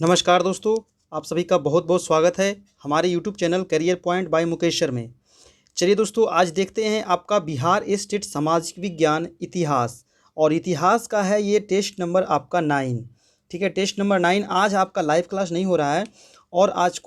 नमस्कार दोस्तों, आप सभी का बहुत बहुत स्वागत है हमारे YouTube channel career point by Mukesh sir में। चलिए दोस्तों, आज देखते हैं आपका बिहार स्टेट सामाजिक विज्ञान इतिहास और इतिहास का है ये टेस्ट नंबर आपका 9। ठीक है, टेस्ट नंबर 9 आज आपका लाइव क्लास नहीं हो रहा है और आज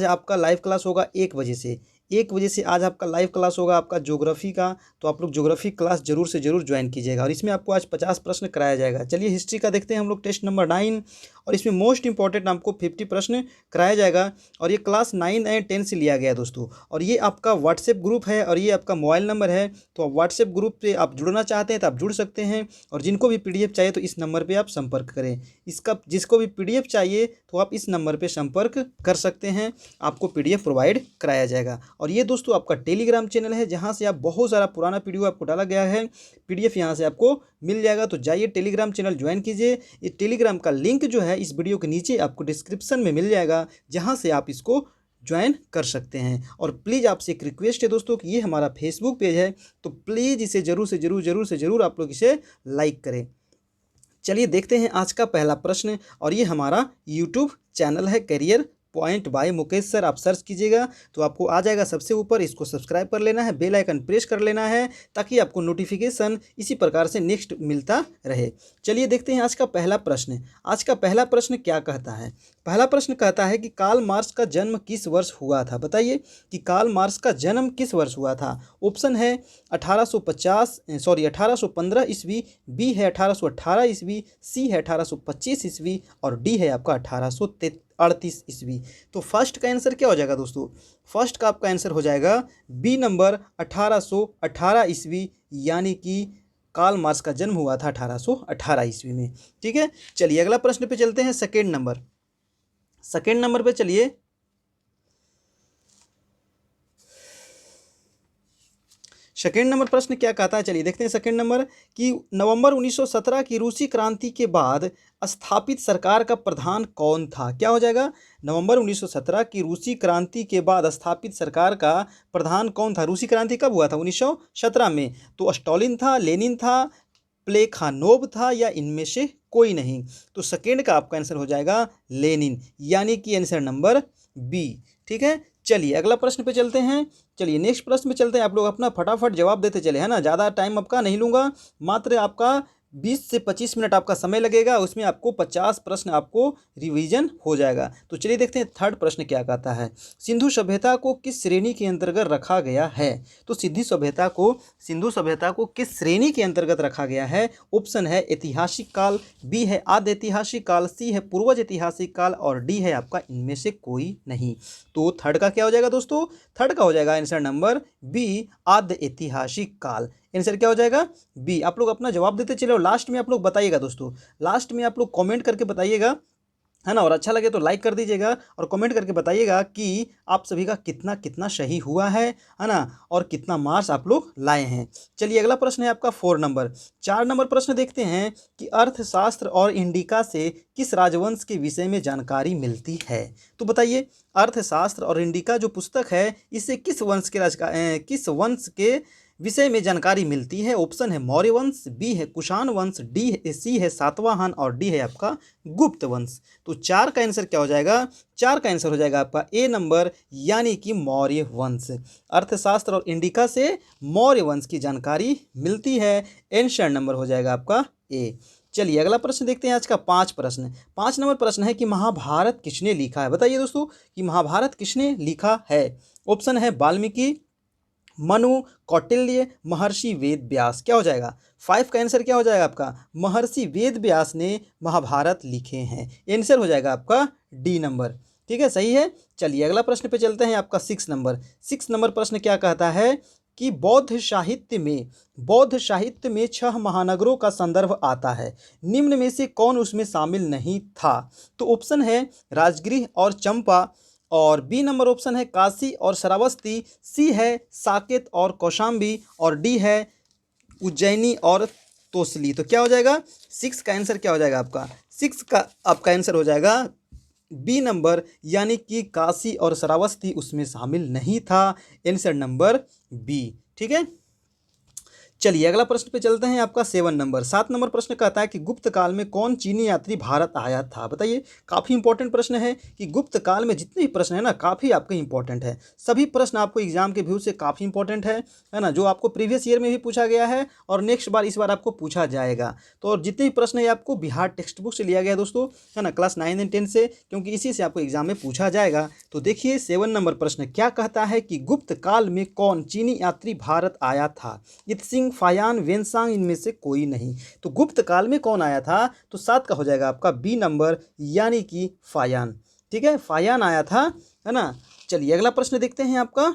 आपका लाइव क्लास होगा 1 बजे से। 1 बजे से आज आपका लाइव क्लास होगा आपका ज्योग्राफी का। तो आप लोग ज्योग्राफी क्लास जरूर से जरूर ज्वाइन कीजिएगा और इसमें आपको आज 50 प्रश्न कराया जाएगा। चलिए हिस्ट्री का देखते हैं हम लोग टेस्ट नंबर 9 और इसमें मोस्ट इंपॉर्टेंट आपको 50 प्रश्न कराया जाएगा और ये क्लास 9 एंड 10 से लिया गया है दोस्तों। और ये आपका व्हाट्सएप ग्रुप है और ये आपका मोबाइल नंबर है। तो आप व्हाट्सएप ग्रुप पे आप जुड़ना चाहते हैं तो आप जुड़ सकते हैं और जिनको भी पीडीएफ चाहिए तो इस नंबर पे आप संपर्क करें। इसका जिसको भी पीडीएफ चाहिए तो आप इस नंबर पे संपर्क कर सकते हैं, आपको पीडीएफ प्रोवाइड कराया जाएगा। और ये दोस्तों आपका टेलीग्राम चैनल है जहाँ से आप बहुत सारा पुराना पीडीएफ आपको डाला गया है, पीडीएफ यहाँ से आपको मिल जाएगा। तो जाइए टेलीग्राम चैनल ज्वाइन कीजिए। ये टेलीग्राम का लिंक जो है इस वीडियो के नीचे आपको डिस्क्रिप्शन में मिल जाएगा, जहाँ से आप इसको ज्वाइन कर सकते हैं। और प्लीज़ आपसे एक रिक्वेस्ट है दोस्तों कि ये हमारा फेसबुक पेज है, तो प्लीज़ इसे ज़रूर आप लोग इसे लाइक करें। चलिए देखते हैं आज का पहला प्रश्न और ये हमारा यूट्यूब चैनल है career point by Mukesh sir. आप सर्च कीजिएगा तो आपको आ जाएगा सबसे ऊपर। इसको सब्सक्राइब कर लेना है, बेल आइकन प्रेस कर लेना है ताकि आपको नोटिफिकेशन इसी प्रकार से नेक्स्ट मिलता रहे। चलिए देखते हैं आज का पहला प्रश्न। आज का पहला प्रश्न क्या कहता है? पहला प्रश्न कहता है कि कार्ल मार्क्स का जन्म किस वर्ष हुआ था? बताइए कि कार्ल मार्क्स का जन्म किस वर्ष हुआ था। ऑप्शन है 1815 ईस्वी, बी है 1818 ईस्वी, सी है 1825 ईस्वी और डी है आपका 1838 ईस्वी। तो फर्स्ट का आंसर क्या हो जाएगा दोस्तों? फर्स्ट का आपका आंसर हो जाएगा बी नंबर 1818 ईस्वी, यानी कि कार्ल मार्क्स का जन्म हुआ था 1818 ईस्वी में। ठीक है, चलिए अगला प्रश्न पे चलते हैं। सेकेंड नंबर पे चलिए। सेकेंड नंबर प्रश्न क्या कहता है, चलिए देखते हैं। सेकेंड नंबर कि नवंबर 1917 की रूसी क्रांति के बाद स्थापित सरकार का प्रधान कौन था? क्या हो जाएगा? नवंबर 1917 की रूसी क्रांति के बाद स्थापित सरकार का प्रधान कौन था? रूसी क्रांति कब हुआ था? 1917 में। तो स्टालिन था, लेनिन था, प्लेखानोव था या इनमें से कोई नहीं? तो सेकेंड का आपका आंसर हो जाएगा लेनिन, यानी कि आंसर नंबर बी। ठीक है, चलिए अगला प्रश्न पे चलते हैं। चलिए नेक्स्ट प्रश्न पे चलते हैं। आप लोग अपना फटाफट जवाब देते चले, है ना। ज़्यादा टाइम आपका नहीं लूँगा, मात्र आपका 20 से 25 मिनट आपका समय लगेगा। उसमें आपको 50 प्रश्न आपको रिवीजन हो जाएगा। तो चलिए देखते हैं थर्ड प्रश्न क्या कहता है। सिंधु सभ्यता को किस श्रेणी के अंतर्गत रखा गया है? तो सिंधु सभ्यता को किस श्रेणी के अंतर्गत रखा गया है? ऑप्शन है ऐतिहासिक काल, बी है आद्य ऐतिहासिक काल, सी है पूर्वज ऐतिहासिक काल और डी है आपका इनमें से कोई नहीं। तो थर्ड का क्या हो जाएगा दोस्तों? थर्ड का हो जाएगा आंसर नंबर बी, आद्य ऐतिहासिक काल। आंसर क्या हो जाएगा? बी। आप लोग अपना जवाब देते चले और लास्ट में आप लोग बताइएगा दोस्तों, लास्ट में आप लोग कमेंट करके बताइएगा, है ना। और अच्छा लगे तो लाइक कर दीजिएगा और कमेंट करके बताइएगा कि आप सभी का कितना कितना सही हुआ है ना, और कितना मार्क्स आप लोग लाए हैं। चलिए अगला प्रश्न है आपका 4 नंबर प्रश्न देखते हैं कि अर्थशास्त्र और इंडिका से किस राजवंश के विषय में जानकारी मिलती है? तो बताइए, अर्थशास्त्र और इंडिका जो पुस्तक है इससे किस वंश के विषय में जानकारी मिलती है? ऑप्शन है मौर्य वंश, बी है कुषाण वंश, सी है सातवाहन और डी है आपका गुप्त वंश। तो 4 का आंसर क्या हो जाएगा? 4 का आंसर हो जाएगा आपका ए नंबर, यानी कि मौर्य वंश। अर्थशास्त्र और इंडिका से मौर्य वंश की जानकारी मिलती है। आंसर नंबर हो जाएगा आपका ए। चलिए अगला प्रश्न देखते हैं। आज का 5 नंबर प्रश्न है कि महाभारत किसने लिखा है? बताइए दोस्तों कि महाभारत किसने लिखा है। ऑप्शन है वाल्मीकि, मनु, कौटिल्य, महर्षि वेद व्यास। क्या हो जाएगा? 5 का आंसर क्या हो जाएगा आपका? महर्षि वेद व्यास ने महाभारत लिखे हैं। आंसर हो जाएगा आपका डी नंबर। ठीक है, सही है। चलिए अगला प्रश्न पे चलते हैं। आपका 6 नंबर प्रश्न क्या कहता है कि बौद्ध साहित्य में 6 महानगरों का संदर्भ आता है, निम्न में से कौन उसमें शामिल नहीं था? तो ऑप्शन है राजगृह और चंपा, और बी नंबर ऑप्शन है काशी और श्रावस्ती, सी है साकेत और कौशाम्बी और डी है उज्जैनी और तोसली। तो क्या हो जाएगा? 6 का आंसर क्या हो जाएगा आपका? 6 का आपका आंसर हो जाएगा बी नंबर, यानी कि काशी और श्रावस्ती उसमें शामिल नहीं था। Answer number B. ठीक है, चलिए अगला प्रश्न पे चलते हैं। आपका 7 नंबर 7 नंबर प्रश्न कहता है कि गुप्त काल में कौन चीनी यात्री भारत आया था। बताइए, काफ़ी इंपॉर्टेंट प्रश्न है कि गुप्त काल में जितने भी प्रश्न है ना काफ़ी आपके इंपॉर्टेंट है। सभी प्रश्न आपको एग्जाम के व्यू से काफ़ी इंपॉर्टेंट है ना, जो आपको प्रीवियस ईयर में भी पूछा गया है और नेक्स्ट बार इस बार आपको पूछा जाएगा। तो और जितने भी प्रश्न है आपको बिहार टेक्स्ट बुक से लिया गया है दोस्तों, है ना, क्लास 9 एंड 10 से, क्योंकि इसी से आपको एग्जाम में पूछा जाएगा। तो देखिए 7 नंबर प्रश्न क्या कहता है कि गुप्त काल में कौन चीनी यात्री भारत आया था। इत्सिंग, फायान, वेनसांग, इनमें से कोई नहीं। तो गुप्त काल में कौन आया था, तो 7 का हो जाएगा आपका बी नंबर, यानी कि फायान। ठीक है, फायान आया था, है ना। चलिए अगला प्रश्न देखते हैं। आपका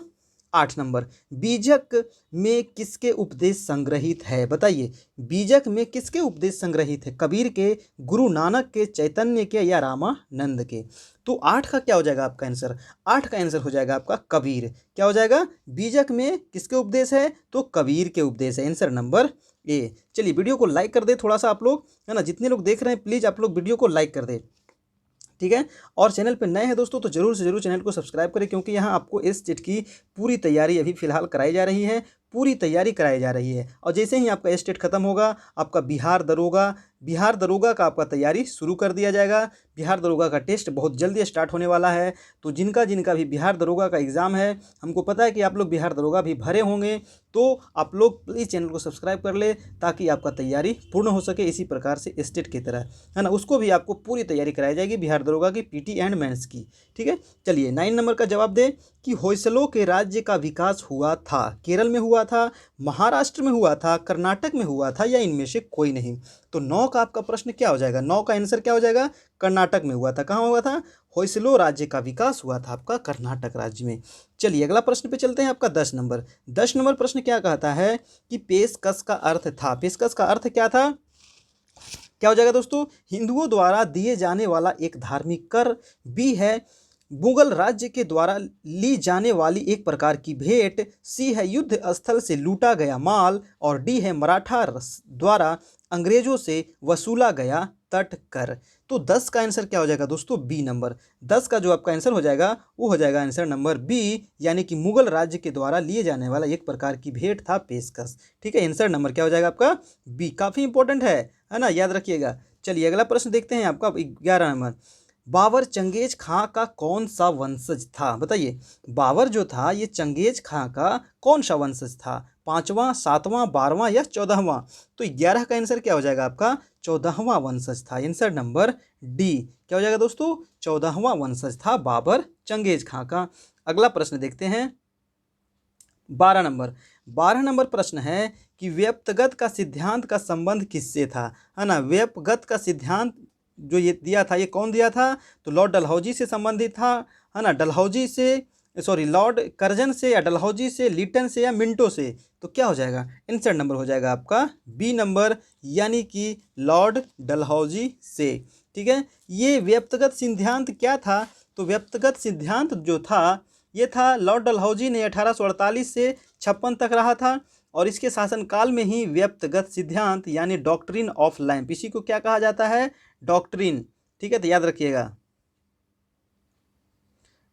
8 नंबर, बीजक में किसके उपदेश संग्रहित है। बताइए, बीजक में किसके उपदेश संग्रहित है। कबीर के, गुरु नानक के, चैतन्य के, या रामानंद के। तो 8 का क्या हो जाएगा आपका आंसर। 8 का आंसर हो जाएगा आपका कबीर। क्या हो जाएगा, बीजक में किसके उपदेश है, तो कबीर के उपदेश है। Answer number A. चलिए वीडियो को लाइक कर दे थोड़ा सा आप लोग, है ना, जितने लोग देख रहे हैं प्लीज़ आप लोग वीडियो को लाइक कर दे, ठीक है। और चैनल पर नए हैं दोस्तों तो जरूर से जरूर चैनल को सब्सक्राइब करें, क्योंकि यहाँ आपको इस टेट की पूरी तैयारी अभी फिलहाल कराई जा रही है, पूरी तैयारी कराई जा रही है। और जैसे ही आपका स्टेट खत्म होगा, आपका बिहार दरोगा का आपका तैयारी शुरू कर दिया जाएगा। बिहार दरोगा का टेस्ट बहुत जल्दी स्टार्ट होने वाला है। तो जिनका जिनका भी बिहार दरोगा का एग्ज़ाम है, हमको पता है कि आप लोग बिहार दरोगा भी भरे होंगे, तो आप लोग प्लीज़ चैनल को सब्सक्राइब कर ले, ताकि आपका तैयारी पूर्ण हो सके इसी प्रकार से स्टेट की तरह, है ना। उसको भी आपको पूरी तैयारी कराई जाएगी बिहार दरोगा की, पीटी एंड मेंस की, ठीक है। चलिए 9 नंबर का जवाब दे कि होयसलों के राज्य का विकास हुआ था। केरल में हुआ था, महाराष्ट्र में हुआ था, कर्नाटक में हुआ था, या इनमें से कोई नहीं। तो 9 का आपका प्रश्न क्या हो जाएगा, 9 का आंसर क्या हो जाएगा, कर्नाटक में हुआ था। कहाँ हुआ था, होयसलो राज्य का विकास हुआ था आपका कर्नाटक राज्य में। चलिए अगला प्रश्न पे चलते हैं। आपका 10 नंबर 10 नंबर प्रश्न क्या कहता है कि पेशकश का अर्थ था। पेशकश का अर्थ क्या था, क्या हो जाएगा दोस्तों, हिंदुओं द्वारा दिए जाने वाला एक धार्मिक कर। बी है मुगल राज्य के द्वारा ली जाने वाली एक प्रकार की भेंट। सी है युद्ध स्थल से लूटा गया माल। और डी है मराठा द्वारा अंग्रेजों से वसूला गया तट कर। तो 10 का आंसर क्या हो जाएगा दोस्तों, बी नंबर। 10 का जो आपका आंसर हो जाएगा वो हो जाएगा आंसर नंबर बी, यानी कि मुगल राज्य के द्वारा लिए जाने वाला एक प्रकार की भेंट था पेशकश। ठीक है, आंसर नंबर क्या हो जाएगा आपका बी। काफ़ी इंपॉर्टेंट है ना, याद रखिएगा। चलिए अगला प्रश्न देखते हैं। आपका 11 नंबर, बाबर चंगेज खां का कौन सा वंशज था। बताइए, बाबर जो था ये चंगेज खां का कौन सा वंशज था, 5वां, 7वां, 12वां या 14वां। तो 11 का आंसर क्या हो जाएगा आपका 14वां वंशज था। Answer number D. क्या हो जाएगा दोस्तों, 14वां वंशज था बाबर चंगेज खां का। अगला प्रश्न देखते हैं। 12 नंबर प्रश्न है कि व्यक्तिगत का सिद्धांत का संबंध किससे था, है ना। व्यक्तिगत का सिद्धांत जो ये दिया था, ये कौन दिया था, तो लॉर्ड डलहौजी से संबंधित था, है ना। डलहौजी से, सॉरी, लॉर्ड कर्जन से, या डलहौजी से, लिटन से, या मिंटो से। तो क्या हो जाएगा, आंसर नंबर हो जाएगा आपका बी नंबर, यानी कि लॉर्ड डलहौजी से। ठीक है, ये व्यक्तिगत सिद्धांत क्या था, तो व्यक्तिगत सिद्धांत जो था ये था लॉर्ड डलहौजी ने 1848 से 56 तक रहा था। और इसके शासनकाल में ही व्यक्तिगत सिद्धांत यानी डॉक्ट्रिन ऑफ लैंप, इसी को क्या कहा जाता है, डॉक्ट्रिन। ठीक है, तो याद रखिएगा,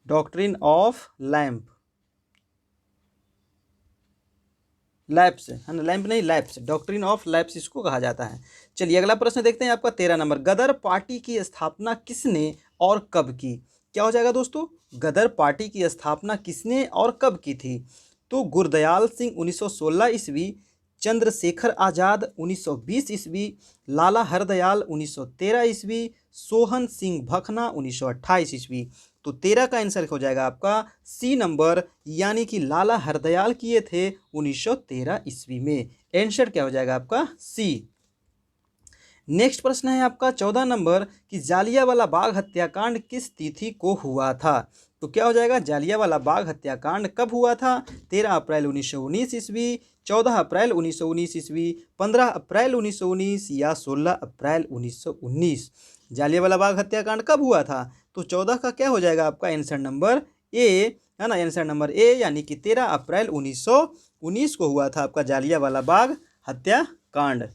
डॉक्ट्रिन ऑफ लैंप, लैप्स, है ना, लैंप नहीं लैप्स, डॉक्ट्रिन ऑफ लैप्स इसको कहा जाता है। चलिए अगला प्रश्न देखते हैं। आपका 13 नंबर, गदर पार्टी की स्थापना किसने और कब की। क्या हो जाएगा दोस्तों, गदर पार्टी की स्थापना किसने और कब की थी। तो गुरदयाल सिंह 1916 ईस्वी, चंद्रशेखर आज़ाद 1920 ईस्वी, लाला हरदयाल 1913 ईस्वी, सोहन सिंह भखना 1928 ईस्वी। तो 13 का आंसर हो जाएगा आपका सी नंबर, यानी कि लाला हरदयाल किए थे 1913 ईस्वी में। आंसर क्या हो जाएगा आपका सी। नेक्स्ट प्रश्न है आपका 14 नंबर कि जालियांवाला बाग हत्याकांड किस तिथि को हुआ था। तो क्या हो जाएगा, जालियांवाला बाग हत्याकांड कब हुआ था, 13 अप्रैल 1919 ईस्वी, 14 अप्रैल 1919 ईस्वी, 15 अप्रैल 1919 या 16 अप्रैल 1919। जालियांवाला बाग हत्याकांड कब हुआ था, तो 14 का क्या हो जाएगा आपका आंसर नंबर ए, है ना। आंसर नंबर ए, यानी कि 13 अप्रैल 1919 को हुआ था आपका जालियांवाला बाग हत्याकांड।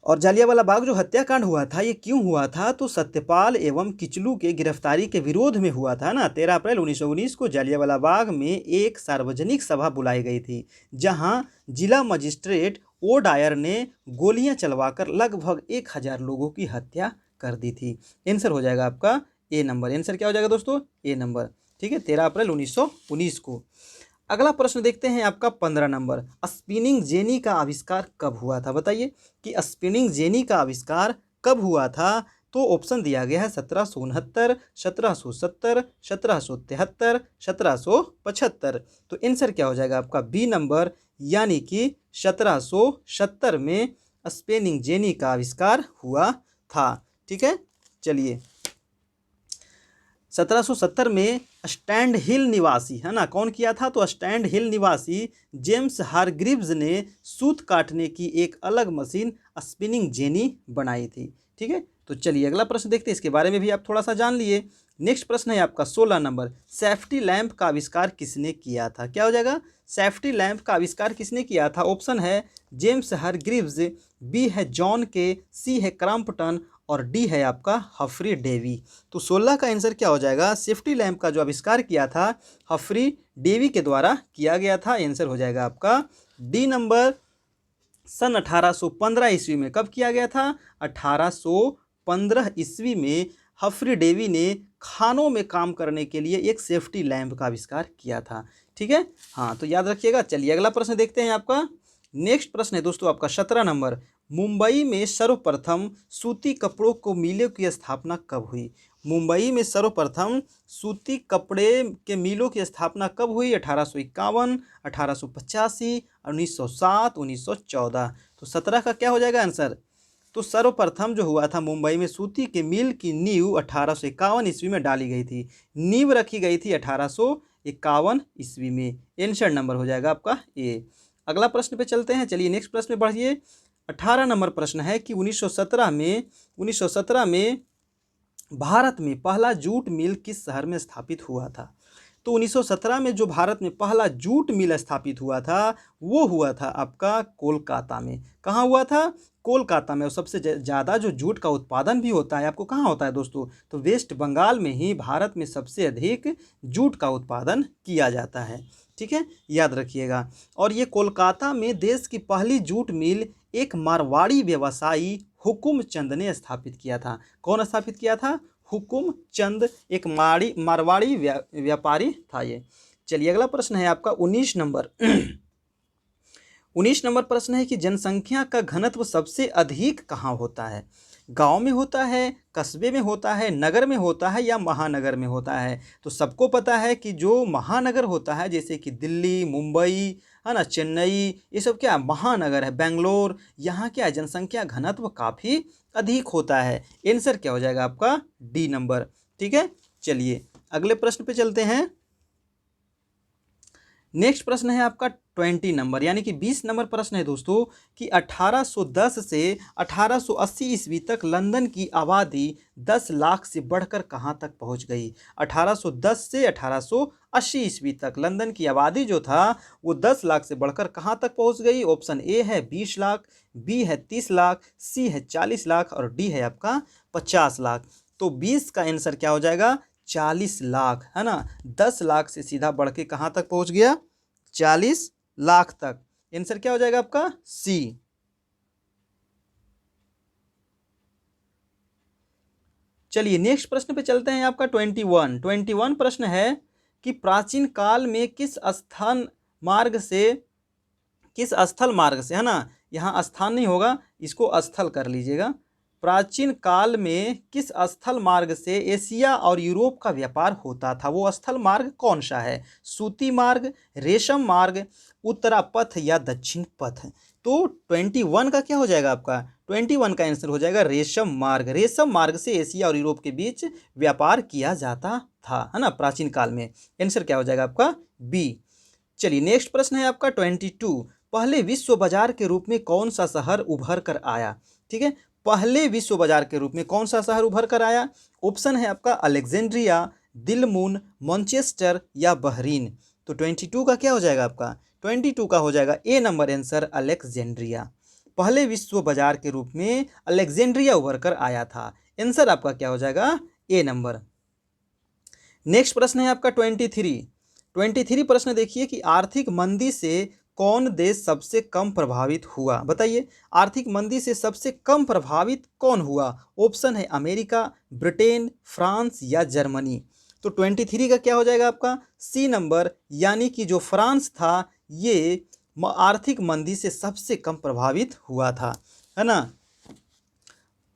और जालियांवाला बाग जो हत्याकांड हुआ था ये क्यों हुआ था, तो सत्यपाल एवं किचलू के गिरफ्तारी के विरोध में हुआ था ना। 13 अप्रैल 1919 को जालियांवाला बाग में एक सार्वजनिक सभा बुलाई गई थी, जहां जिला मजिस्ट्रेट ओ डायर ने गोलियां चलवाकर लगभग 1000 लोगों की हत्या कर दी थी। आंसर हो जाएगा आपका ए नंबर। आंसर क्या हो जाएगा दोस्तों, ए नंबर। ठीक है, 13 अप्रैल 1919 को। अगला प्रश्न देखते हैं आपका 15 नंबर, स्पिनिंग जेनी का आविष्कार कब हुआ था। बताइए कि स्पिनिंग जेनी का आविष्कार कब हुआ था। तो ऑप्शन दिया गया है 1769, 1770, 1773, 1775। तो आंसर क्या हो जाएगा आपका बी नंबर, यानी कि 1770 में स्पिनिंग जेनी का आविष्कार हुआ था। ठीक है, चलिए 1770 में स्टैंड हिल निवासी, है ना, कौन किया था, तो स्टैंड हिल निवासी जेम्स हारग्रीव्स ने सूत काटने की एक अलग मशीन स्पिनिंग जेनी बनाई थी। ठीक है, तो चलिए अगला प्रश्न देखते हैं, इसके बारे में भी आप थोड़ा सा जान लिए। नेक्स्ट प्रश्न है आपका 16 नंबर, सेफ्टी लैंप का आविष्कार किसने किया था। क्या हो जाएगा, सेफ्टी लैंप का आविष्कार किसने किया था। ऑप्शन है जेम्स हारग्रीव्स, बी है जॉन के, सी है क्रॉम्पटन और डी है आपका हफरी डेवी। तो 16 का आंसर क्या हो जाएगा, सेफ्टी लैंप का जो आविष्कार किया था हफरी डेवी के द्वारा किया गया था। आंसर हो जाएगा आपका डी नंबर। सन 1815 ईस्वी में कब किया गया था, 1815 ईस्वी में हफरी डेवी ने खानों में काम करने के लिए एक सेफ्टी लैंप का आविष्कार किया था। ठीक है, हाँ, तो याद रखिएगा। चलिए अगला प्रश्न देखते हैं आपका। नेक्स्ट प्रश्न है दोस्तों आपका 17 नंबर, मुंबई में सर्वप्रथम सूती कपड़ों को मिलों की स्थापना कब हुई। मुंबई में सर्वप्रथम सूती कपड़े के मिलों की स्थापना कब हुई, 1851, 1885, 1907, 1914। तो 17 का क्या हो जाएगा आंसर। तो सर्वप्रथम जो हुआ था मुंबई में सूती के मिल की नींव 1851 ईस्वी में डाली गई थी। नींव रखी गई थी 1851 ईस्वी में। आंसर नंबर हो जाएगा आपका ए। अगला प्रश्न पे चलते हैं। चलिए नेक्स्ट प्रश्न पे बढ़िए। 18 नंबर प्रश्न है कि 1917 में भारत में पहला जूट मिल किस शहर में स्थापित हुआ था। तो 1917 में जो भारत में पहला जूट मिल स्थापित हुआ था वो हुआ था आपका कोलकाता में। कहाँ हुआ था, कोलकाता में। और सबसे ज़्यादा जो जूट का उत्पादन भी होता है आपको कहाँ होता है दोस्तों, तो वेस्ट बंगाल में ही भारत में सबसे अधिक जूट का उत्पादन किया जाता है। ठीक है, याद रखिएगा। और ये कोलकाता में देश की पहली जूट मिल एक मारवाड़ी व्यवसायी हुकुम चंद ने स्थापित किया था। कौन स्थापित किया था, हुकुम चंद, एक मारवाड़ी व्यापारी था ये। चलिए अगला प्रश्न है आपका 19 नंबर 19 नंबर प्रश्न है कि जनसंख्या का घनत्व सबसे अधिक कहाँ होता है। गांव में होता है, कस्बे में होता है, नगर में होता है या महानगर में होता है। तो सबको पता है कि जो महानगर होता है जैसे कि दिल्ली, मुंबई, है ना, चेन्नई, ये सब क्या महानगर है, बेंगलोर, यहाँ क्या जनसंख्या घनत्व काफ़ी अधिक होता है। आंसर क्या हो जाएगा आपका डी नंबर। ठीक है, चलिए अगले प्रश्न पे चलते हैं। नेक्स्ट प्रश्न है आपका 20 नंबर, यानी कि 20 नंबर प्रश्न है दोस्तों कि 1810 से 1880 ईस्वी तक लंदन की आबादी 10 लाख से बढ़कर कहाँ तक पहुँच गई। 1810 से 1880 ईस्वी तक लंदन की आबादी जो था वो 10 लाख से बढ़कर कहाँ तक पहुँच गई। ऑप्शन ए है 20 लाख, बी है 30 लाख, सी है 40 लाख और डी है आपका 50 लाख। तो 20 का आंसर क्या हो जाएगा, 40 लाख, है ना। 10 लाख से सीधा बढ़ के कहाँ तक पहुँच गया, 40 लाख तक। आंसर क्या हो जाएगा आपका सी। चलिए नेक्स्ट प्रश्न पे चलते हैं आपका 21 प्रश्न है कि प्राचीन काल में किस स्थल मार्ग से, है ना, यहाँ स्थान नहीं होगा, इसको स्थल कर लीजिएगा। प्राचीन काल में किस स्थल मार्ग से एशिया और यूरोप का व्यापार होता था। वो स्थल मार्ग कौन सा है, सूती मार्ग, रेशम मार्ग, उत्तरा पथ या दक्षिण पथ। तो 21 का क्या हो जाएगा आपका, 21 का आंसर हो जाएगा रेशम मार्ग। रेशम मार्ग से एशिया और यूरोप के बीच व्यापार किया जाता था, है ना, प्राचीन काल में। आंसर क्या हो जाएगा आपका बी। चलिए नेक्स्ट प्रश्न है आपका 22, पहले विश्व बाजार के रूप में कौन सा शहर उभर कर आया। ठीक है, पहले विश्व बाजार के रूप में कौन सा शहर उभर कर आया। ऑप्शन है आपका अलेक्जेंड्रिया, दिलमुन, मैनचेस्टर या बहरीन। तो 22 का क्या हो जाएगा आपका, 22 का हो जाएगा ए नंबर आंसर अलेक्जेंड्रिया। पहले विश्व बाजार के रूप में अलेक्जेंड्रिया उभर कर आया था। आंसर आपका क्या हो जाएगा? ए नंबर। नेक्स्ट प्रश्न है आपका 23 प्रश्न देखिए कि आर्थिक मंदी से कौन देश सबसे कम प्रभावित हुआ? बताइए, आर्थिक मंदी से सबसे कम प्रभावित कौन हुआ? ऑप्शन है अमेरिका, ब्रिटेन, फ्रांस या जर्मनी। तो 23 का क्या हो जाएगा आपका? सी नंबर, यानी कि जो फ्रांस था ये आर्थिक मंदी से सबसे कम प्रभावित हुआ था, है ना।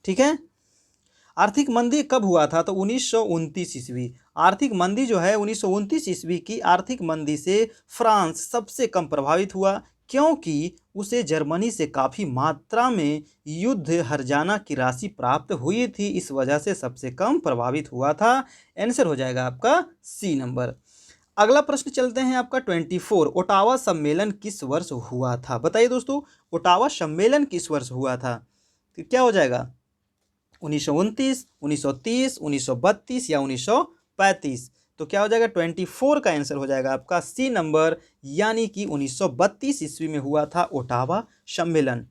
ठीक है, आर्थिक मंदी कब हुआ था? तो 1929 ईस्वी। आर्थिक मंदी जो है 1929 ईस्वी की आर्थिक मंदी से फ्रांस सबसे कम प्रभावित हुआ, क्योंकि उसे जर्मनी से काफ़ी मात्रा में युद्ध हर्जाना की राशि प्राप्त हुई थी, इस वजह से सबसे कम प्रभावित हुआ था। आंसर हो जाएगा आपका सी नंबर। अगला प्रश्न चलते हैं आपका 24। ओटावा सम्मेलन किस वर्ष हुआ था? बताइए दोस्तों, ओटावा सम्मेलन किस वर्ष हुआ था? तो क्या हो जाएगा? 1929, 1930, 1932 या 1935? तो क्या हो जाएगा? 24 का आंसर हो जाएगा आपका सी नंबर, यानी कि 1932 ईस्वी में हुआ था ओटावा सम्मेलन।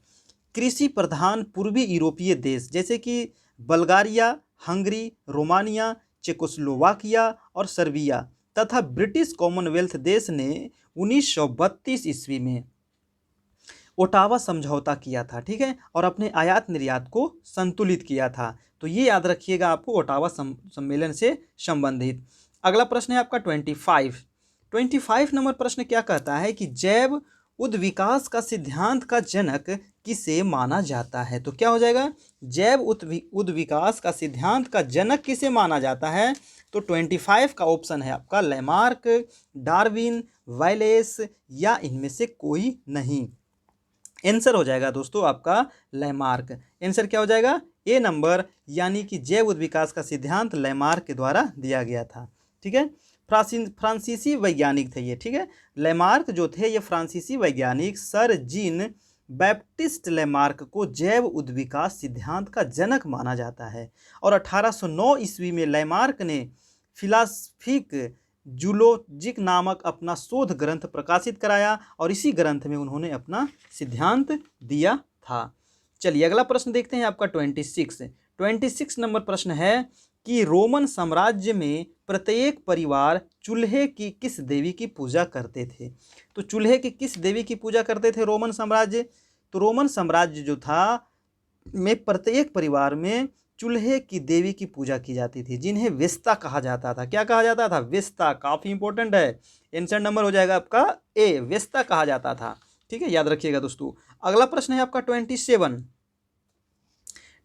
कृषि प्रधान पूर्वी यूरोपीय देश जैसे कि बल्गारिया, हंगरी, रोमानिया, चेकोस्लोवाकिया और सर्बिया तथा ब्रिटिश कॉमनवेल्थ देश ने 1932 ईस्वी में ओटावा समझौता किया था, ठीक है, और अपने आयात निर्यात को संतुलित किया था। तो ये याद रखिएगा आपको ओटावा सम्मेलन से संबंधित। अगला प्रश्न है आपका 25 नंबर प्रश्न क्या कहता है कि जैव उद्विकास का सिद्धांत का जनक किसे माना जाता है? तो क्या हो जाएगा? जैव उद्विकास का सिद्धांत का जनक किसे माना जाता है? तो 25 का ऑप्शन है आपका लैमार्क, डार्विन, वैलेस या इनमें से कोई नहीं। आंसर हो जाएगा दोस्तों आपका लैमार्क। आंसर क्या हो जाएगा? ए नंबर, यानी कि जैव उद्विकास का सिद्धांत लैमार्क के द्वारा दिया गया था। ठीक है, फ्रांसीसी वैज्ञानिक थे ये। ठीक है, लैमार्क जो थे ये फ्रांसीसी वैज्ञानिक सर जीन बैप्टिस्ट लैमार्क को जैव उद्विकास सिद्धांत का जनक माना जाता है। और 1809 ईस्वी में लैमार्क ने फिलासफिक जूलॉजिक नामक अपना शोध ग्रंथ प्रकाशित कराया और इसी ग्रंथ में उन्होंने अपना सिद्धांत दिया था। चलिए अगला प्रश्न देखते हैं आपका 26 नंबर प्रश्न है कि रोमन साम्राज्य में प्रत्येक परिवार चूल्हे की किस देवी की पूजा करते थे? तो चूल्हे की किस देवी की पूजा करते थे रोमन साम्राज्य? तो रोमन साम्राज्य जो था में प्रत्येक परिवार में चूल्हे की देवी की पूजा की जाती थी, जिन्हें वेस्ता कहा जाता था। क्या कहा जाता था? वेस्ता। काफ़ी इंपॉर्टेंट है। आंसर नंबर हो जाएगा आपका ए, वेस्ता कहा जाता था। ठीक है, याद रखिएगा दोस्तों। अगला प्रश्न है आपका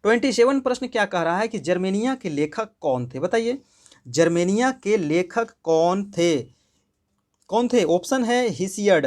27 प्रश्न क्या कह रहा है कि जर्मेनिया के लेखक कौन थे? बताइए, जर्मेनिया के लेखक कौन थे? ऑप्शन है हिसियड,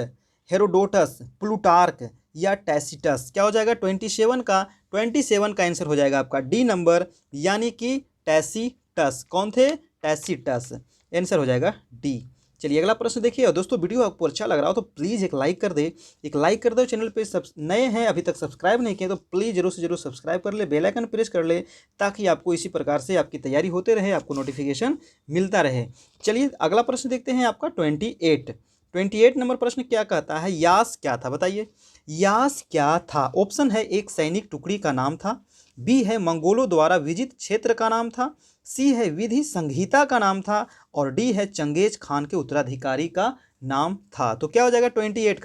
हेरोडोटस, प्लूटार्क या टैसिटस। क्या हो जाएगा? 27 का आंसर हो जाएगा आपका डी नंबर, यानी कि टैसिटस। कौन थे? टैसिटस। आंसर हो जाएगा डी। चलिए अगला प्रश्न देखिए। और दोस्तों वीडियो आपको अच्छा लग रहा हो तो प्लीज़ एक लाइक कर दे। चैनल पे सब नए हैं अभी तक सब्सक्राइब नहीं किए तो प्लीज़ जरूर से जरूर सब्सक्राइब कर ले, बेल आइकन प्रेस कर ले, ताकि आपको इसी प्रकार से आपकी तैयारी होते रहे, आपको नोटिफिकेशन मिलता रहे। चलिए अगला प्रश्न देखते हैं आपका 28 नंबर प्रश्न क्या कहता है? यास क्या था? बताइए, यास क्या था? ऑप्शन है एक सैनिक टुकड़ी का नाम था, बी है मंगोलों द्वारा विजित क्षेत्र का नाम था, सी है विधि संहिता का नाम था और डी है चंगेज खान के उत्तराधिकारी का नाम था। तो क्या हो जाएगा 28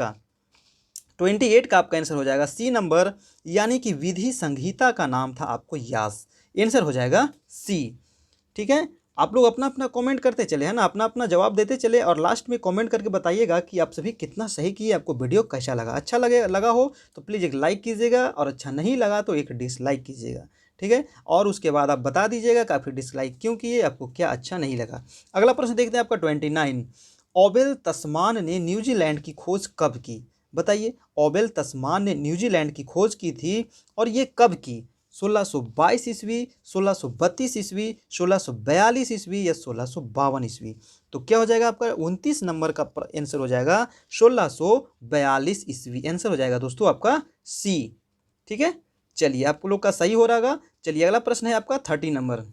का आपका आंसर हो जाएगा सी नंबर, यानी कि विधि संहिता का नाम था आपको यास। आंसर हो जाएगा सी। ठीक है, आप लोग अपना अपना कमेंट करते चले, है ना, अपना अपना जवाब देते चले और लास्ट में कमेंट करके बताइएगा कि आप सभी कितना सही किए, आपको वीडियो कैसा लगा। अच्छा लगा हो तो प्लीज़ एक लाइक कीजिएगा और अच्छा नहीं लगा तो एक डिसलाइक कीजिएगा। ठीक है, और उसके बाद आप बता दीजिएगा कि आपने डिसलाइक क्यों किए, आपको क्या अच्छा नहीं लगा। अगला प्रश्न देखते हैं आपका 29। ओबेल तस्मान ने न्यूजीलैंड की खोज कब की? बताइए, ओबेल तस्मान ने न्यूजीलैंड की खोज की थी और ये कब की? 1622 ईस्वी, 1632 ईस्वी, 1642 ईस्वी या 1652 ईस्वी? तो क्या हो जाएगा आपका 29 नंबर का आंसर हो जाएगा 1642 ईस्वी। आंसर हो जाएगा दोस्तों आपका सी। ठीक है, चलिए आप लोग का सही हो रहा होगा। चलिए अगला प्रश्न है आपका 30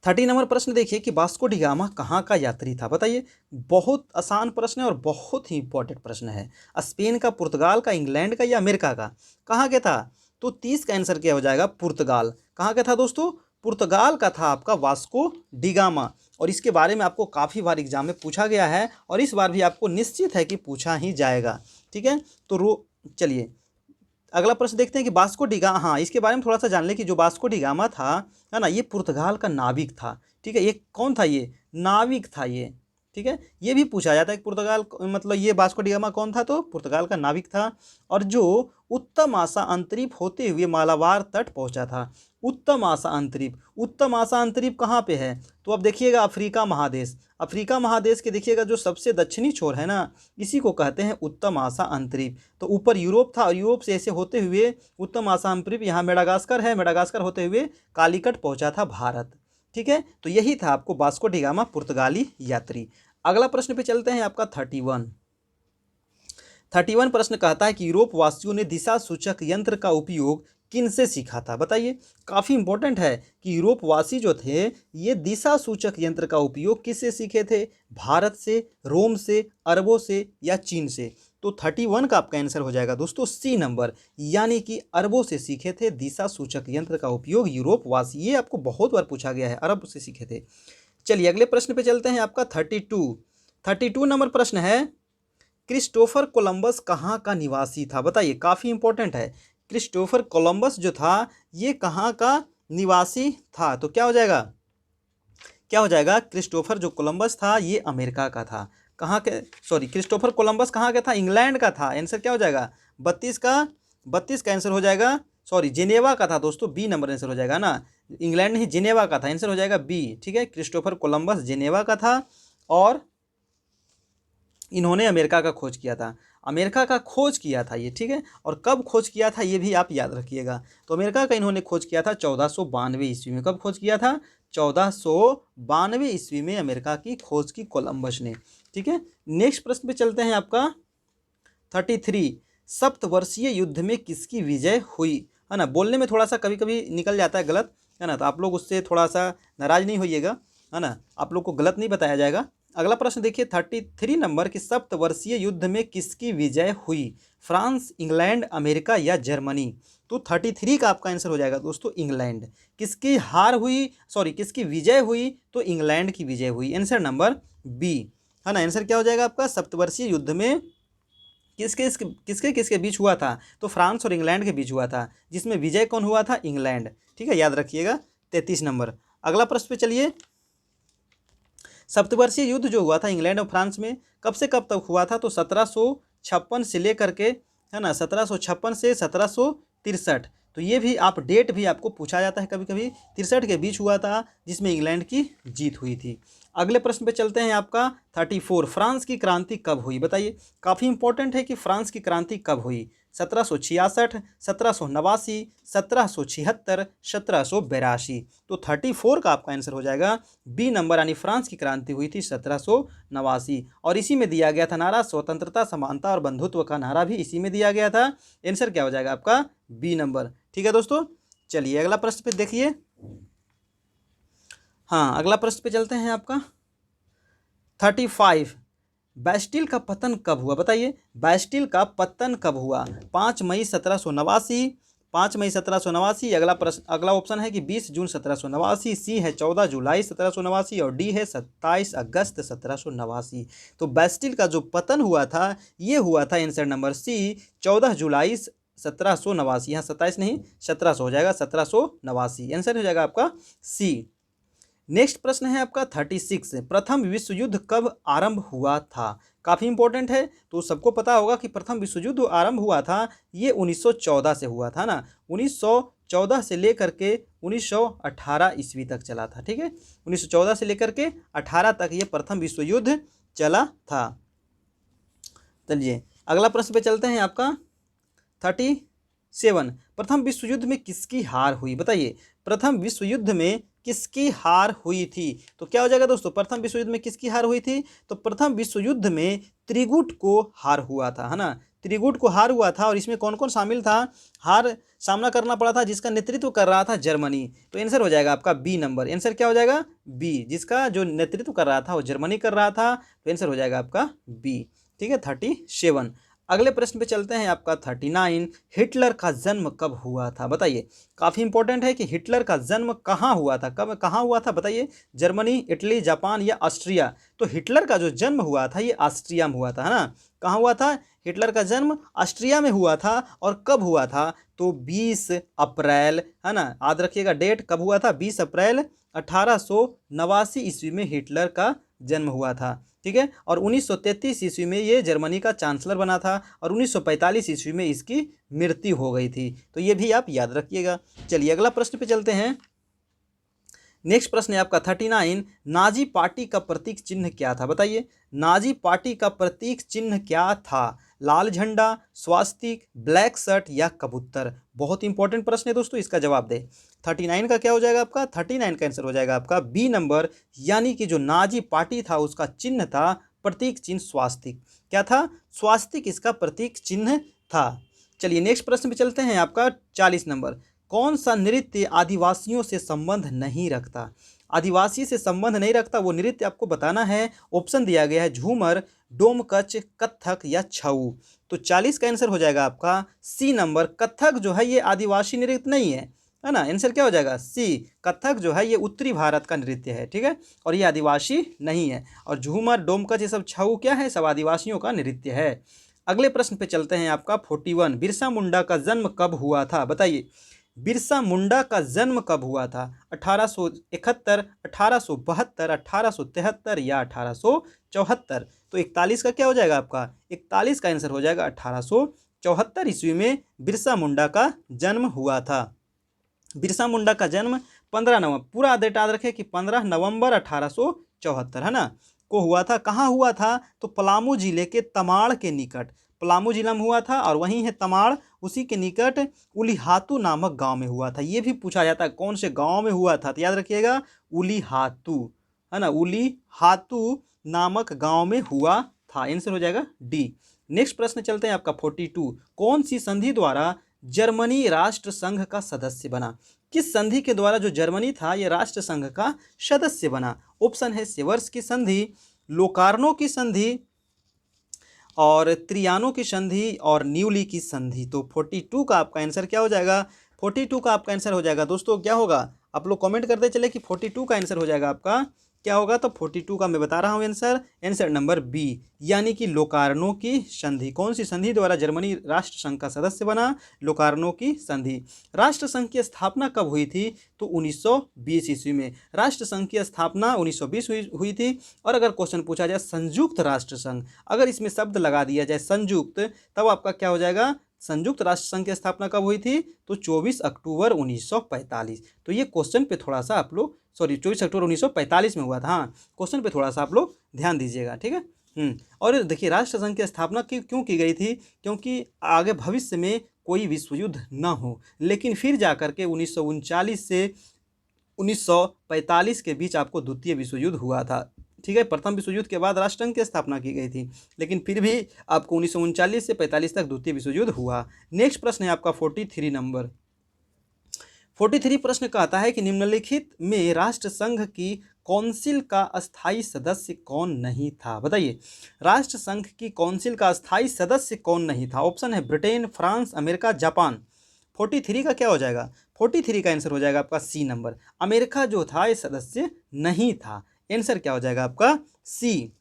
30 नंबर प्रश्न देखिए कि वास्को डी गामा कहाँ का यात्री था, बताइए। बहुत आसान प्रश्न है और बहुत ही इंपॉर्टेंट प्रश्न है। स्पेन का, पुर्तगाल का, इंग्लैंड का या अमेरिका का, कहाँ का था? तो 30 का आंसर क्या हो जाएगा? पुर्तगाल। कहाँ का था दोस्तों? पुर्तगाल का था आपका वास्को डी गामा। और इसके बारे में आपको काफ़ी बार एग्जाम में पूछा गया है और इस बार भी आपको निश्चित है कि पूछा ही जाएगा। ठीक है, तो चलिए अगला प्रश्न देखते हैं कि वास्को डी गामा, हाँ इसके बारे में थोड़ा सा जान लें कि जो वास्को डी गामा था, है ना, ये पुर्तगाल का नाविक था। ठीक है, ये कौन था? ये नाविक था ये। ठीक है, ये भी पूछा जाता है कि पुर्तगाल मतलब ये वास्को डी गामा कौन था? तो पुर्तगाल का नाविक था। और जो उत्तम आशा अंतरिप होते हुए मालाबार तट पहुंचा था। उत्तम आशा अंतरिप, उत्तम आशा अंतरिप कहाँ पे है? तो अब देखिएगा अफ्रीका महादेश, अफ्रीका महादेश के देखिएगा जो सबसे दक्षिणी छोर है ना, इसी को कहते हैं उत्तम आशा अंतरिप। तो ऊपर यूरोप था और यूरोप से ऐसे होते हुए उत्तम आशा अंतरिप, यहाँ मेडागास्कर है, मेडागास्कर होते हुए कालीकट पहुंचा था भारत। ठीक है, तो यही था आपको वास्को डी गामा पुर्तगाली यात्री। अगला प्रश्न पे चलते हैं आपका 31 प्रश्न कहता है कि यूरोप वासियों ने दिशा सूचक यंत्र का उपयोग किनसे सीखा था, बताइए। काफ़ी इंपॉर्टेंट है कि यूरोप वासी जो थे ये दिशा सूचक यंत्र का उपयोग किससे सीखे थे? भारत से, रोम से, अरबों से या चीन से? तो 31 का आपका आंसर हो जाएगा दोस्तों सी नंबर, यानी कि अरबों से सीखे थे दिशा सूचक यंत्र का उपयोग यूरोप वासी। ये आपको बहुत बार पूछा गया है, अरब से सीखे थे। चलिए अगले प्रश्न पे चलते हैं आपका 32 नंबर प्रश्न है, क्रिस्टोफर कोलंबस कहाँ का निवासी था, बताइए। काफ़ी इंपॉर्टेंट है, क्रिस्टोफर कोलंबस जो था ये कहाँ का निवासी था? तो क्या हो जाएगा? क्या हो जाएगा? क्रिस्टोफर जो कोलंबस था ये अमेरिका का था। कहाँ के, सॉरी, क्रिस्टोफर कोलंबस कहाँ का था? इंग्लैंड का था। आंसर क्या हो जाएगा? 32 का आंसर हो जाएगा, सॉरी जिनेवा का था दोस्तों, बी नंबर आंसर हो जाएगा ना, इंग्लैंड नहीं जिनेवा का था, आंसर हो जाएगा बी। ठीक है, क्रिस्टोफर कोलंबस जिनेवा का था और इन्होंने अमेरिका का खोज किया था। अमेरिका का खोज किया था ये, ठीक है, और कब खोज किया था ये भी आप याद रखिएगा। तो अमेरिका का इन्होंने खोज किया था 1492 ईस्वी में। कब खोज किया था? 1492 ईस्वी में अमेरिका की खोज की कोलंबस ने। ठीक है, नेक्स्ट प्रश्न पे चलते हैं आपका 33, सप्तवर्षीय युद्ध में किसकी विजय हुई, है ना। बोलने में थोड़ा सा कभी कभी निकल जाता है गलत, है ना, तो आप लोग उससे थोड़ा सा नाराज नहीं होइएगा, है ना, आप लोग को गलत नहीं बताया जाएगा। अगला प्रश्न देखिए 33 नंबर की, सप्तवर्षीय युद्ध में किसकी विजय हुई? फ्रांस, इंग्लैंड, अमेरिका या जर्मनी? तो 33 का आपका आंसर हो जाएगा दोस्तों इंग्लैंड। किसकी हार हुई, सॉरी किसकी विजय हुई? तो इंग्लैंड की विजय हुई, आंसर नंबर बी, है ना। आंसर क्या हो जाएगा आपका? सप्तवर्षीय युद्ध में किसके किसके बीच हुआ था? तो फ्रांस और इंग्लैंड के बीच हुआ था, जिसमें विजय कौन हुआ था? इंग्लैंड। ठीक है, याद रखिएगा। 33 नंबर। अगला प्रश्न पे चलिए, सप्तवर्षीय युद्ध जो हुआ था इंग्लैंड और फ्रांस में कब से कब तक हुआ था? तो 1756 से लेकर के, है ना, 1756 से 1763। तो ये भी आप डेट भी आपको पूछा जाता है कभी कभी, 63 के बीच हुआ था जिसमें इंग्लैंड की जीत हुई थी। अगले प्रश्न पे चलते हैं आपका 34, फ्रांस की क्रांति कब हुई, बताइए। काफ़ी इंपॉर्टेंट है कि फ्रांस की क्रांति कब हुई? 1766, 1789, 1776, 1782। तो 34 का आपका आंसर हो जाएगा बी नंबर, यानी फ्रांस की क्रांति हुई थी 1789। और इसी में दिया गया था नारा स्वतंत्रता, समानता और बंधुत्व का नारा भी इसी में दिया गया था। आंसर क्या हो जाएगा आपका? B number. ठीक है दोस्तों, चलिए अगला प्रश्न पे देखिए। हाँ, अगला प्रश्न पे चलते हैं आपका 35, बैस्टिल का पतन कब हुआ, बताइए। बैस्टिल का पतन कब हुआ? 5 मई 1789, 5 मई 1789। अगला प्रश्न, अगला ऑप्शन है कि 20 जून 1789, सी है 14 जुलाई 1789 और डी है 27 अगस्त 1789। तो बैस्टिल का जो पतन हुआ था ये हुआ था, आंसर नंबर सी, 14 जुलाई 1789। यहाँ 27 नहीं 1700 हो जाएगा, 1789 आंसर हो जाएगा आपका सी। नेक्स्ट प्रश्न है आपका 36, प्रथम विश्व युद्ध कब आरंभ हुआ था? काफ़ी इंपॉर्टेंट है, तो सबको पता होगा कि प्रथम विश्व युद्ध आरंभ हुआ था ये 1914 से हुआ था ना, 1914 से लेकर के 1918 ईस्वी तक चला था। ठीक है, 1914 से लेकर के 18 तक ये प्रथम विश्व युद्ध चला था। चलिए अगला प्रश्न पे चलते हैं आपका 37, प्रथम विश्व युद्ध में किसकी हार हुई, बताइए। प्रथम विश्व युद्ध में किसकी हार हुई थी? तो क्या हो जाएगा दोस्तों? प्रथम विश्व युद्ध में किसकी हार हुई थी? तो प्रथम विश्व युद्ध में त्रिगुट को हार हुआ था, है ना, त्रिगुट को हार हुआ था और इसमें कौन कौन शामिल था, हार सामना करना पड़ा था जिसका नेतृत्व कर रहा था जर्मनी। तो आंसर हो जाएगा आपका बी नंबर, आंसर क्या हो जाएगा बी, जिसका जो नेतृत्व कर रहा था वो जर्मनी कर रहा था, तो आंसर हो जाएगा आपका बी। ठीक है 37। अगले प्रश्न पे चलते हैं आपका 39, हिटलर का जन्म कब हुआ था बताइए। काफ़ी इंपॉर्टेंट है कि हिटलर का जन्म कहाँ हुआ था, कब कहाँ हुआ था बताइए, जर्मनी, इटली, जापान या ऑस्ट्रिया। तो हिटलर का जो जन्म हुआ था ये ऑस्ट्रिया में हुआ था, है ना। कहाँ हुआ था हिटलर का जन्म, ऑस्ट्रिया में हुआ था। और कब हुआ था, तो 20 अप्रैल, है ना, याद रखिएगा डेट कब हुआ था, 20 अप्रैल 1889 ईस्वी में हिटलर का जन्म हुआ था। ठीक है, और 1933 ईस्वी में ये जर्मनी का चांसलर बना था और 1945 ईस्वी में इसकी मृत्यु हो गई थी। तो ये भी आप याद रखिएगा। चलिए अगला प्रश्न पे चलते हैं। नेक्स्ट प्रश्न है आपका 39, नाजी पार्टी का प्रतीक चिन्ह क्या था बताइए। नाजी पार्टी का प्रतीक चिन्ह क्या था, लाल झंडा, स्वास्तिक, ब्लैक शर्ट या कबूतर। बहुत इंपॉर्टेंट प्रश्न है दोस्तों, इसका जवाब दे। 39 का क्या हो जाएगा आपका, 39 का आंसर हो जाएगा आपका बी नंबर, यानी कि जो नाजी पार्टी था उसका चिन्ह था, प्रतीक चिन्ह स्वास्तिक। क्या था, स्वास्तिक इसका प्रतीक चिन्ह था। चलिए नेक्स्ट प्रश्न पे चलते हैं आपका 40 नंबर, कौन सा नृत्य आदिवासियों से संबंध नहीं रखता। आदिवासी से संबंध नहीं रखता वो नृत्य आपको बताना है। ऑप्शन दिया गया है झूमर, डोमकच, कथक या छऊ। तो 40 का आंसर हो जाएगा आपका सी नंबर, कथक जो है ये आदिवासी नृत्य नहीं है ना। आंसर क्या हो जाएगा सी, कथक जो है ये उत्तरी भारत का नृत्य है। ठीक है, और ये आदिवासी नहीं है। और झूमर, डोमकच ये सब छऊ क्या है, सब आदिवासियों का नृत्य है। अगले प्रश्न पे चलते हैं आपका 41, बिरसा मुंडा का जन्म कब हुआ था बताइए। बिरसा मुंडा का जन्म कब हुआ था, 1871, 1872, 1873 या 1874। तो 41 का क्या हो जाएगा आपका, 41 का आंसर हो जाएगा 1874 ईस्वी में बिरसा मुंडा का जन्म हुआ था। बिरसा मुंडा का जन्म 15 नवंबर, पूरा डेट याद रखें कि 15 नवंबर 1874, है ना, को हुआ था। कहाँ हुआ था, तो पलामू जिले के तमाड़ के निकट, पलामू जिला में हुआ था और वहीं है तमाड़, उसी के निकट उलीहातू नामक गांव में हुआ था। ये भी पूछा जाता है कौन से गांव में हुआ था, तो याद रखिएगा उलीहातू, है ना, उलीहातू नामक गांव में हुआ था। आंसर हो जाएगा डी। नेक्स्ट प्रश्न चलते हैं आपका 42, कौन सी संधि द्वारा जर्मनी राष्ट्र संघ का सदस्य बना। किस संधि के द्वारा जो जर्मनी था ये राष्ट्र संघ का सदस्य बना। ऑप्शन है सेवर्स की संधि, लोकार्नो की संधि और त्रियानो की संधि और न्यूली की संधि। तो 42 का आपका आंसर क्या हो जाएगा, 42 का आपका आंसर हो जाएगा दोस्तों क्या होगा, आप लोग कमेंट करते चले कि 42 का आंसर हो जाएगा आपका क्या होगा। तो 42 का मैं बता रहा हूँ आंसर, आंसर नंबर बी, यानी कि लोकार्नो की संधि। कौन सी संधि द्वारा जर्मनी राष्ट्र संघ का सदस्य बना, लोकार्नो की संधि। राष्ट्र संघ की स्थापना कब हुई थी, तो 1920 ईस्वी में राष्ट्र संघ की स्थापना 1920 हुई थी। और अगर क्वेश्चन पूछा जाए संयुक्त राष्ट्र संघ, अगर इसमें शब्द लगा दिया जाए संयुक्त, तब आपका क्या हो जाएगा, संयुक्त राष्ट्र संघ की स्थापना कब हुई थी, तो 24 अक्टूबर 1945। तो ये क्वेश्चन पे थोड़ा सा आप लोग 24 अक्टूबर 1945 में हुआ था। हाँ, क्वेश्चन पे थोड़ा सा आप लोग ध्यान दीजिएगा, ठीक है। और देखिए राष्ट्र संघ की स्थापना क्यों की गई थी, क्योंकि आगे भविष्य में कोई विश्व युद्ध न हो। लेकिन फिर जाकर के 1939 से 1945 के बीच आपको द्वितीय विश्व युद्ध हुआ था। ठीक है, प्रथम विश्व युद्ध के बाद राष्ट्र संघ की स्थापना की गई थी, लेकिन फिर भी आपको 1939 से 45 तक द्वितीय विश्व युद्ध हुआ। नेक्स्ट प्रश्न है आपका 43 नंबर। 43 प्रश्न कहता है कि निम्नलिखित में राष्ट्र संघ की काउंसिल का अस्थायी सदस्य कौन नहीं था, बताइए। राष्ट्र संघ की काउंसिल का अस्थायी सदस्य कौन नहीं था। ऑप्शन है ब्रिटेन, फ्रांस, अमेरिका, जापान। 43 का क्या हो जाएगा, 43 का आंसर हो जाएगा आपका सी नंबर, अमेरिका जो था ये सदस्य नहीं था। आंसर क्या हो जाएगा आपका सी।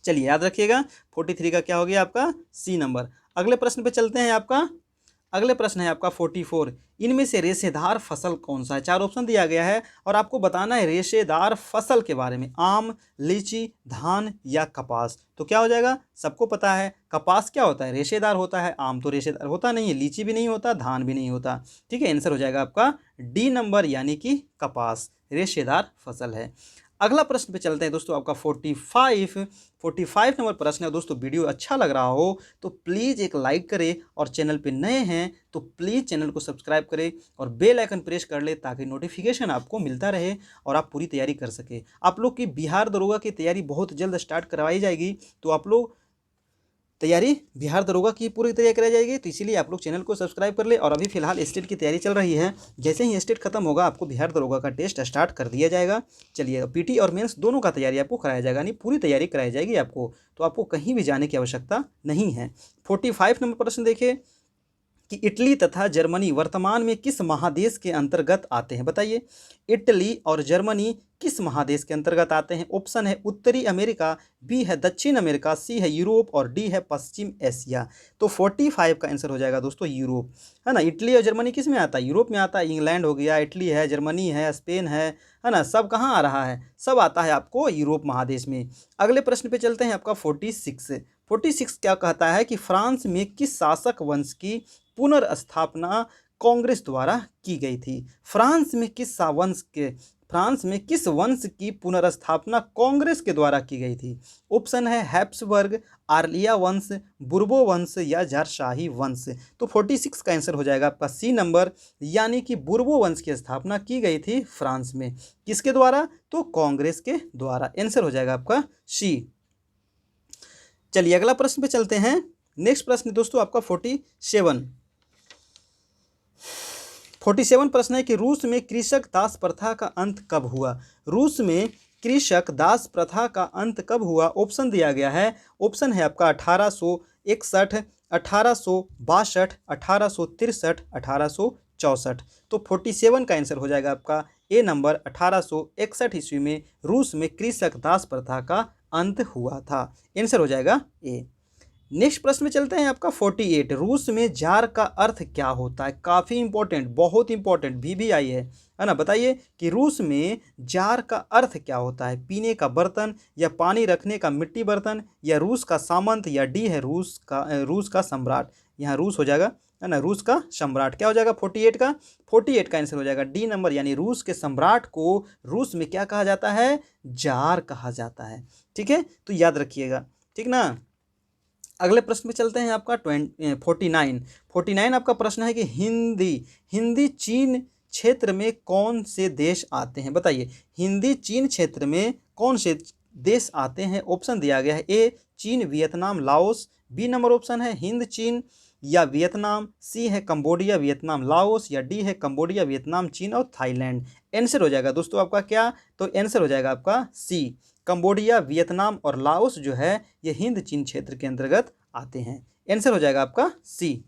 चलिए याद रखिएगा 43 का क्या हो गया आपका सी नंबर। अगले प्रश्न पे चलते हैं आपका, अगले प्रश्न है आपका 44, इनमें से रेशेदार फसल कौन सा है। 4 ऑप्शन दिया गया है और आपको बताना है रेशेदार फसल के बारे में, आम, लीची, धान या कपास। तो क्या हो जाएगा, सबको पता है कपास क्या होता है, रेशेदार होता है। आम तो रेशेदार होता नहीं है, लीची भी नहीं होता, धान भी नहीं होता। ठीक है, आंसर हो जाएगा आपका डी नंबर, यानी कि कपास रेशेदार फसल है। अगला प्रश्न पे चलते हैं दोस्तों आपका 45 नंबर प्रश्न है। दोस्तों वीडियो अच्छा लग रहा हो तो प्लीज़ एक लाइक करें और चैनल पे नए हैं तो प्लीज़ चैनल को सब्सक्राइब करें और बेल आइकन प्रेस कर ले ताकि नोटिफिकेशन आपको मिलता रहे और आप पूरी तैयारी कर सके। आप लोग की बिहार दरोगा की तैयारी बहुत जल्द स्टार्ट करवाई जाएगी, तो आप लोग तैयारी बिहार दरोगा की पूरी तैयारी कराई जाएगी, तो इसीलिए आप लोग चैनल को सब्सक्राइब कर ले। और अभी फिलहाल स्टेट की तैयारी चल रही है, जैसे ही स्टेट खत्म होगा आपको बिहार दरोगा का टेस्ट स्टार्ट कर दिया जाएगा। चलिए, पीटी और मेंस दोनों का तैयारी आपको कराया जाएगा, यानी पूरी तैयारी कराई जाएगी आपको, तो आपको कहीं भी जाने की आवश्यकता नहीं है। 45 नंबर प्रश्न देखिए कि इटली तथा जर्मनी वर्तमान में किस महादेश के अंतर्गत आते हैं? बताइए, इटली और जर्मनी किस महादेश के अंतर्गत आते हैं? ऑप्शन है उत्तरी अमेरिका, बी है दक्षिण अमेरिका, सी है यूरोप और डी है पश्चिम एशिया। तो 45 का आंसर हो जाएगा दोस्तों यूरोप, है ना। इटली और जर्मनी किस में आता है? यूरोप में आता है। इंग्लैंड हो गया, इटली है, जर्मनी है, स्पेन है ना, सब कहाँ आ रहा है? सब आता है आपको यूरोप महादेश में। अगले प्रश्न पे चलते हैं, आपका 46 क्या कहता है कि फ्रांस में किस शासक वंश की पुनर्स्थापना कांग्रेस द्वारा की गई थी? फ्रांस में किस वंश की पुनर्स्थापना कांग्रेस के द्वारा की गई थी? ऑप्शन है हैप्सबर्ग, आर्लिया वंश, बुर्बो वंश या जारशाही वंश। तो 46 का आंसर हो जाएगा आपका सी नंबर, यानी कि बुर्बो वंश की स्थापना की गई थी फ्रांस में। किसके द्वारा? तो कांग्रेस के द्वारा। आंसर हो जाएगा आपका सी। चलिए अगला प्रश्न पे चलते हैं। नेक्स्ट प्रश्न दोस्तों आपका 47 प्रश्न है कि रूस में कृषक दास प्रथा का अंत कब हुआ? रूस में कृषक दास प्रथा का अंत कब हुआ? ऑप्शन दिया गया है। ऑप्शन है आपका 1861, 1862, 1863, 1864। तो 47 का आंसर हो जाएगा आपका ए नंबर, 1861 ईस्वी में रूस में कृषक दास प्रथा का अंत हुआ था। आंसर हो जाएगा ए। नेक्स्ट प्रश्न में चलते हैं, आपका 48। रूस में जार का अर्थ क्या होता है? काफ़ी इंपॉर्टेंट, बहुत इंपॉर्टेंट, भी आई है ना। बताइए कि रूस में जार का अर्थ क्या होता है? पीने का बर्तन, या पानी रखने का मिट्टी बर्तन, या रूस का सामंत, या डी है रूस का सम्राट। यहाँ रूस हो जाएगा, है ना, रूस का सम्राट। क्या हो जाएगा 48 का आंसर हो जाएगा डी नंबर, यानी रूस के सम्राट को रूस में क्या कहा जाता है? जार कहा जाता है। ठीक है, तो याद रखिएगा, ठीक ना। अगले प्रश्न में चलते हैं, आपका 49 आपका प्रश्न है कि हिंदी चीन क्षेत्र में कौन से देश आते हैं? बताइए, हिंदी चीन क्षेत्र में कौन से देश आते हैं? ऑप्शन दिया गया है। ए चीन, Vietnam, Laos, B number option है हिंद चीन या वियतनाम, सी है कंबोडिया, वियतनाम, लाओस, या डी है कंबोडिया, वियतनाम, चीन और थाईलैंड। आंसर हो जाएगा दोस्तों आपका क्या? तो आंसर हो जाएगा आपका सी, कंबोडिया, वियतनाम और लाओस जो है ये हिंद चीन क्षेत्र के अंतर्गत आते हैं। आंसर हो जाएगा आपका सी।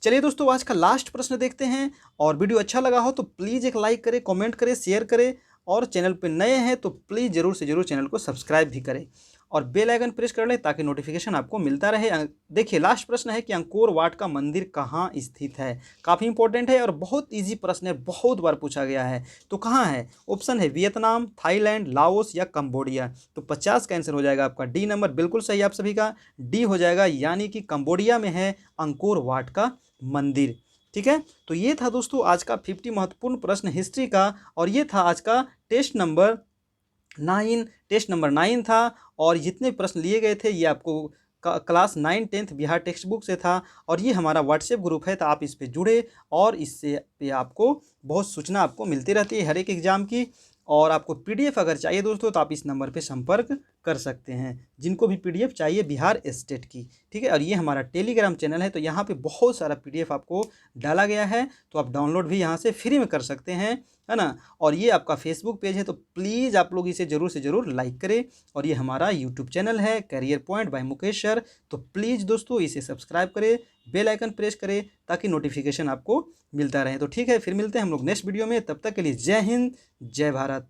चलिए दोस्तों, आज का लास्ट प्रश्न देखते हैं, और वीडियो अच्छा लगा हो तो प्लीज़ एक लाइक करें, कमेंट करें, शेयर करें, और चैनल पर नए हैं तो प्लीज़ ज़रूर से ज़रूर चैनल को सब्सक्राइब भी करें और बेल आइकन प्रेस कर लें ताकि नोटिफिकेशन आपको मिलता रहे। देखिए, लास्ट प्रश्न है कि अंकोर वाट का मंदिर कहाँ स्थित है? काफ़ी इंपॉर्टेंट है और बहुत इजी प्रश्न है, बहुत बार पूछा गया है। तो कहाँ है? ऑप्शन है वियतनाम, थाईलैंड, लाओस या कंबोडिया। तो 50 का आंसर हो जाएगा आपका डी नंबर, बिल्कुल सही आप सभी का, डी हो जाएगा, यानी कि कंबोडिया में है अंकोर वाट का मंदिर। ठीक है, तो ये था दोस्तों आज का 50 महत्वपूर्ण प्रश्न हिस्ट्री का, और ये था आज का टेस्ट नंबर 9 था। और जितने प्रश्न लिए गए थे ये आपको class 9 10th Bihar text book से था, और ये हमारा व्हाट्सएप ग्रुप है, तो आप इस पे जुड़े, और इससे पे आपको बहुत सूचना आपको मिलती रहती है हर एक एग्ज़ाम की। और आपको पीडीएफ अगर चाहिए दोस्तों तो आप इस नंबर पे संपर्क कर सकते हैं, जिनको भी पीडीएफ चाहिए बिहार स्टेट की। ठीक है, और ये हमारा टेलीग्राम चैनल है, तो यहाँ पे बहुत सारा पीडीएफ आपको डाला गया है, तो आप डाउनलोड भी यहाँ से फ्री में कर सकते हैं, है ना। और ये आपका फेसबुक पेज है, तो प्लीज़ आप लोग इसे ज़रूर से ज़रूर लाइक करें। और ये हमारा यूट्यूब चैनल है career point by Mukesh sir, तो प्लीज़ दोस्तों इसे सब्सक्राइब करें, बेल आइकन प्रेस करें ताकि नोटिफिकेशन आपको मिलता रहे। तो ठीक है, फिर मिलते हैं हम लोग नेक्स्ट वीडियो में, तब तक के लिए जय हिंद, जय भारत।